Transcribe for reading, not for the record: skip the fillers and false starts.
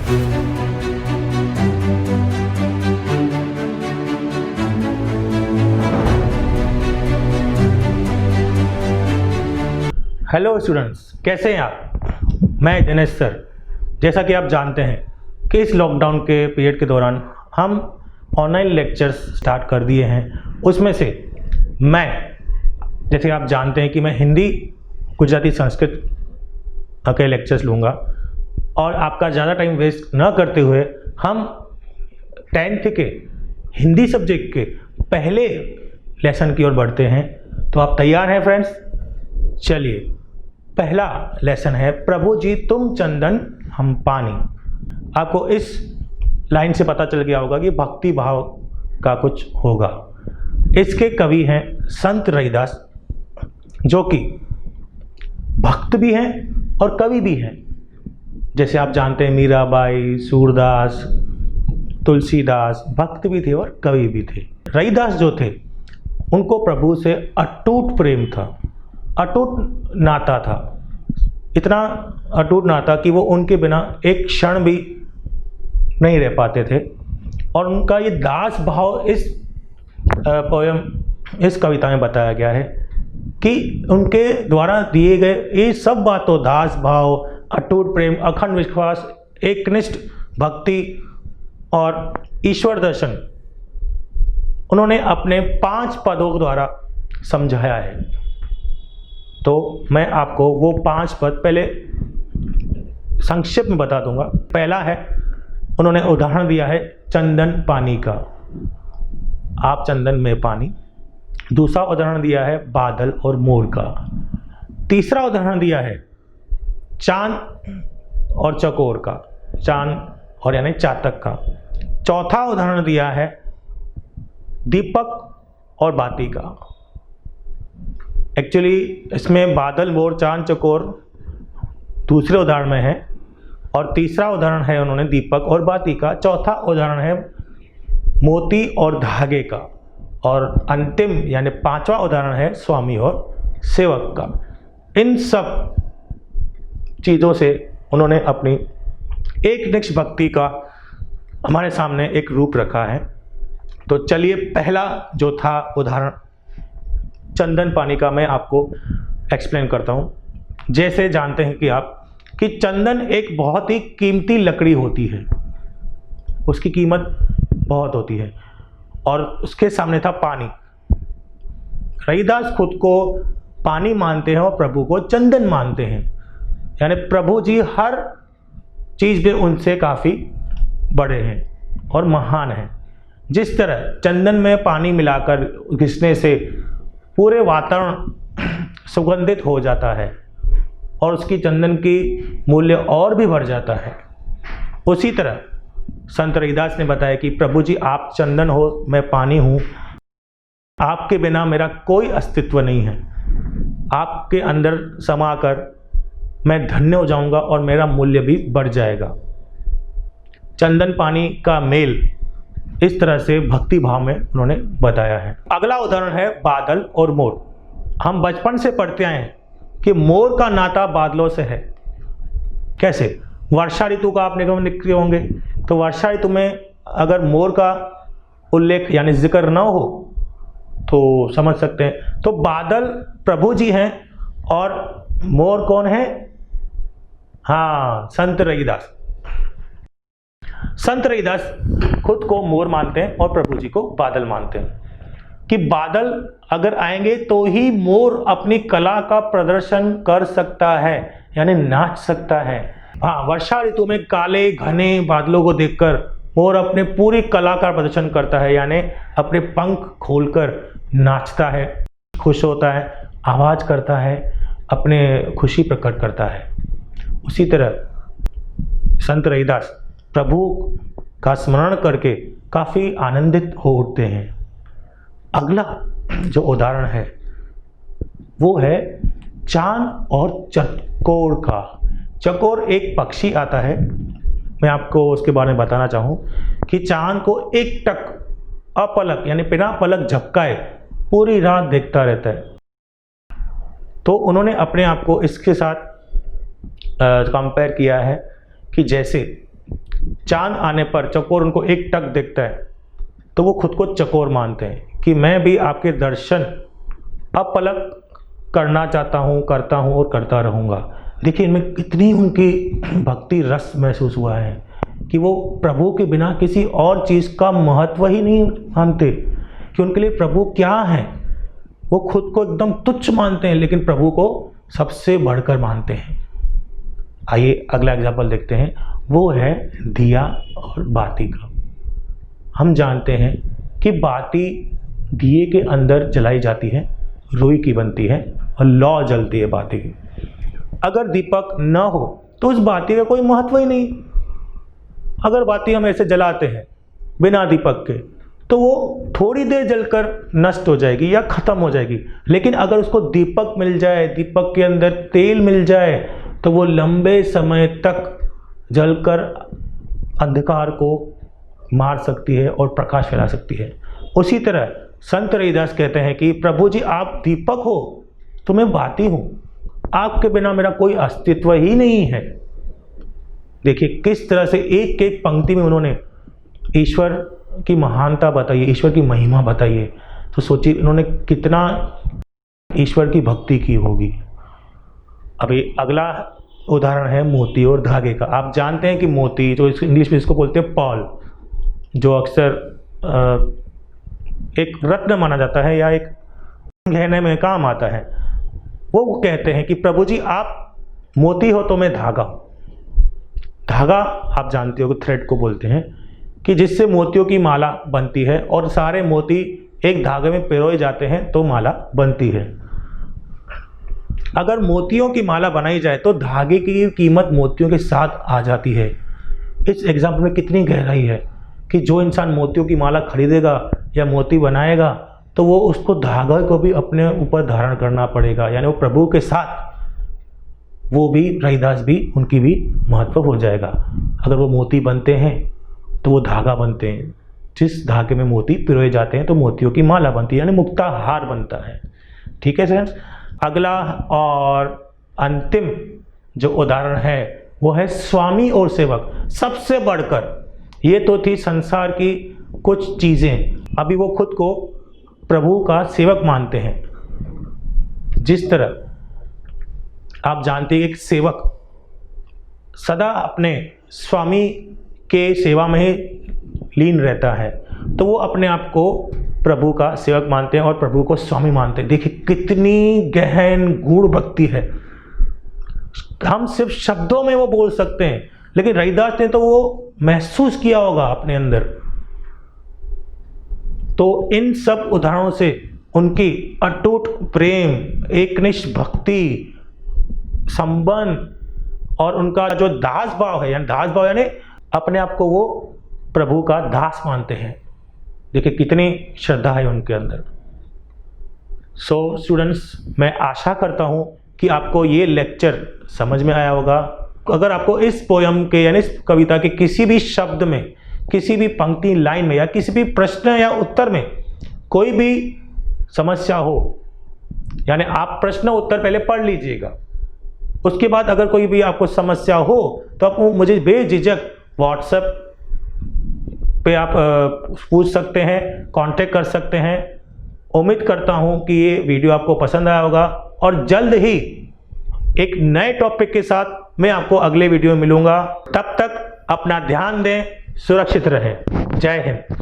Hello students, कैसे हैं आप। मैं दिनेश सर। जैसा कि आप जानते हैं कि इस लॉकडाउन के पीरियड के दौरान हम ऑनलाइन लेक्चर्स स्टार्ट कर दिए हैं। उसमें से मैं, जैसे आप जानते हैं कि मैं हिंदी, गुजराती, संस्कृत के लेक्चर्स लूँगा और आपका ज़्यादा टाइम वेस्ट न करते हुए हम 10th के हिंदी सब्जेक्ट के पहले लेसन की ओर बढ़ते हैं। तो आप तैयार हैं फ्रेंड्स? चलिए, पहला लेसन है प्रभु जी तुम चंदन हम पानी। आपको इस लाइन से पता चल गया होगा कि भक्ति भाव का कुछ होगा। इसके कवि हैं संत रविदास, जो कि भक्त भी हैं और कवि भी हैं। जैसे आप जानते हैं मीराबाई, सूरदास, तुलसीदास भक्त भी थे और कवि भी थे। रविदास जो थे उनको प्रभु से अटूट प्रेम था, अटूट नाता था। इतना अटूट नाता कि वो उनके बिना एक क्षण भी नहीं रह पाते थे। और उनका ये दास भाव इस पोयम, इस कविता में बताया गया है कि उनके द्वारा दिए गए ये सब बातों, दास भाव, अटूट प्रेम, अखंड विश्वास, एकनिष्ठ भक्ति और ईश्वर दर्शन, उन्होंने अपने 5 पदों द्वारा समझाया है। तो मैं आपको वो 5 पद पहले संक्षेप में बता दूंगा। पहला है, उन्होंने उदाहरण दिया है चंदन पानी का, आप चंदन में पानी। दूसरा उदाहरण दिया है बादल और मोर का। तीसरा उदाहरण दिया है चांद और चकोर का, चांद और यानी चातक का। चौथा उदाहरण दिया है दीपक और बाती का। एक्चुअली इसमें बादल, मोर, चांद, चकोर दूसरे उदाहरण में है और तीसरा उदाहरण है उन्होंने दीपक और बाती का। चौथा उदाहरण है मोती और धागे का और अंतिम यानी 5वां उदाहरण है स्वामी और सेवक का। इन सब चीज़ों से उन्होंने अपनी एकनिष्ठ भक्ति का हमारे सामने एक रूप रखा है। तो चलिए, पहला जो था उदाहरण चंदन पानी का, मैं आपको एक्सप्लेन करता हूँ। जैसे जानते हैं कि आप कि चंदन एक बहुत ही कीमती लकड़ी होती है, उसकी कीमत बहुत होती है और उसके सामने था पानी। रविदास खुद को पानी मानते हैं और प्रभु को चंदन मानते हैं, यानी प्रभु जी हर चीज़ में उनसे काफ़ी बड़े हैं और महान हैं। जिस तरह चंदन में पानी मिलाकर घिसने से पूरे वातावरण सुगंधित हो जाता है और उसकी चंदन की मूल्य और भी बढ़ जाता है, उसी तरह संत रविदास ने बताया कि प्रभु जी आप चंदन हो, मैं पानी हूँ, आपके बिना मेरा कोई अस्तित्व नहीं है। आपके अंदर समाकर मैं धन्य हो जाऊंगा और मेरा मूल्य भी बढ़ जाएगा। चंदन पानी का मेल इस तरह से भक्ति भाव में उन्होंने बताया है। अगला उदाहरण है बादल और मोर। हम बचपन से पढ़ते आए हैं कि मोर का नाता बादलों से है। कैसे? वर्षा ऋतु का आपने कभी लिखे होंगे, तो वर्षा ऋतु में अगर मोर का उल्लेख यानी जिक्र ना हो तो समझ सकते हैं। तो बादल प्रभु जी हैं और मोर कौन है? हाँ, संत रविदास। संत रविदास खुद को मोर मानते हैं और प्रभु जी को बादल मानते हैं कि बादल अगर आएंगे तो ही मोर अपनी कला का प्रदर्शन कर सकता है, यानी नाच सकता है। हाँ, वर्षा ऋतु में काले घने बादलों को देखकर मोर अपने पूरी कला का प्रदर्शन करता है, यानी अपने पंख खोलकर नाचता है, खुश होता है, आवाज करता है, अपने खुशी प्रकट करता है। उसी तरह संत रविदास प्रभु का स्मरण करके काफ़ी आनंदित हो उठते हैं। अगला जो उदाहरण है वो है चांद और चकोर का। चकोर एक पक्षी आता है, मैं आपको उसके बारे में बताना चाहूँ कि चांद को एक टक अपलक यानी बिना पलक झपकाए पूरी रात देखता रहता है। तो उन्होंने अपने आप को इसके साथ कंपेयर किया है कि जैसे चांद आने पर चकोर उनको एक टक दिखता है तो वो खुद को चकोर मानते हैं कि मैं भी आपके दर्शन अपलक करना चाहता हूँ, करता हूँ और करता रहूँगा। देखिए इनमें कितनी उनकी भक्ति रस महसूस हुआ है कि वो प्रभु के बिना किसी और चीज़ का महत्व ही नहीं मानते, कि उनके लिए प्रभु क्या है। वो खुद को एकदम तुच्छ मानते हैं लेकिन प्रभु को सबसे बढ़कर मानते हैं। आइए अगला एग्जाम्पल देखते हैं, वो है दिया और बाती का। हम जानते हैं कि बाती दिए के अंदर जलाई जाती है, रुई की बनती है और लौ जलती है बाती की। अगर दीपक न हो तो उस बाती का कोई महत्व ही नहीं। अगर बाती हम ऐसे जलाते हैं बिना दीपक के तो वो थोड़ी देर जलकर नष्ट हो जाएगी या ख़त्म हो जाएगी, लेकिन अगर उसको दीपक मिल जाए, दीपक के अंदर तेल मिल जाए तो वो लंबे समय तक जलकर अंधकार को मार सकती है और प्रकाश फैला सकती है। उसी तरह संत रविदास कहते हैं कि प्रभु जी आप दीपक हो तो मैं बाती हूँ, आपके बिना मेरा कोई अस्तित्व ही नहीं है। देखिए किस तरह से एक एक पंक्ति में उन्होंने ईश्वर की महानता बताई है, ईश्वर की महिमा बताई है। तो सोचिए इन्होंने कितना ईश्वर की भक्ति की होगी। अभी अगला उदाहरण है मोती और धागे का। आप जानते हैं कि मोती, जो इंग्लिश में इसको बोलते हैं पर्ल, जो अक्सर एक रत्न माना जाता है या एक गहने में काम आता है, वो कहते हैं कि प्रभु जी आप मोती हो तो मैं धागा हूँ। धागा आप जानते हो कि थ्रेड को बोलते हैं, कि जिससे मोतियों की माला बनती है और सारे मोती एक धागे में पिरोए जाते हैं तो माला बनती है। अगर मोतियों की माला बनाई जाए तो धागे की कीमत मोतियों के साथ आ जाती है। इस एग्जाम्पल में कितनी गहराई है कि जो इंसान मोतियों की माला खरीदेगा या मोती बनाएगा तो वो उसको धागा को भी अपने ऊपर धारण करना पड़ेगा, यानी वो प्रभु के साथ वो भी रविदास भी उनकी भी महत्व हो जाएगा। अगर वो मोती बनते हैं तो वो धागा बनते हैं, जिस धागे में मोती पिरोए जाते हैं तो मोतियों की माला बनती है, यानी मुक्ता हार बनता है। ठीक है फ्रेंड्स, अगला और अंतिम जो उदाहरण है वो है स्वामी और सेवक। सबसे बढ़कर, ये तो थी संसार की कुछ चीज़ें, अभी वो खुद को प्रभु का सेवक मानते हैं। जिस तरह आप जानते हैं एक सेवक सदा अपने स्वामी के सेवा में ही लीन रहता है, तो वो अपने आप को प्रभु का सेवक मानते हैं और प्रभु को स्वामी मानते हैं। देखिए कितनी गहन गूढ़ भक्ति है। हम सिर्फ शब्दों में वो बोल सकते हैं, लेकिन रविदास ने तो वो महसूस किया होगा अपने अंदर। तो इन सब उदाहरणों से उनकी अटूट प्रेम, एकनिष्ठ भक्ति, संबंध और उनका जो दास भाव है, यानी दास भाव यानी अपने आप को वो प्रभु का दास मानते हैं। देखिए कितनी श्रद्धा है उनके अंदर। सो स्टूडेंट्स, मैं आशा करता हूँ कि आपको ये लेक्चर समझ में आया होगा। अगर आपको इस पोयम के यानी इस कविता के किसी भी शब्द में, किसी भी पंक्ति लाइन में या किसी भी प्रश्न या उत्तर में कोई भी समस्या हो, यानी आप प्रश्न उत्तर पहले पढ़ लीजिएगा, उसके बाद अगर कोई भी आपको समस्या हो तो आप मुझे बेझिझक व्हाट्सएप पे आप पूछ सकते हैं, कांटेक्ट कर सकते हैं। उम्मीद करता हूं कि ये वीडियो आपको पसंद आया होगा और जल्द ही एक नए टॉपिक के साथ मैं आपको अगले वीडियो में मिलूंगा। तब तक अपना ध्यान दें, सुरक्षित रहें। जय हिंद।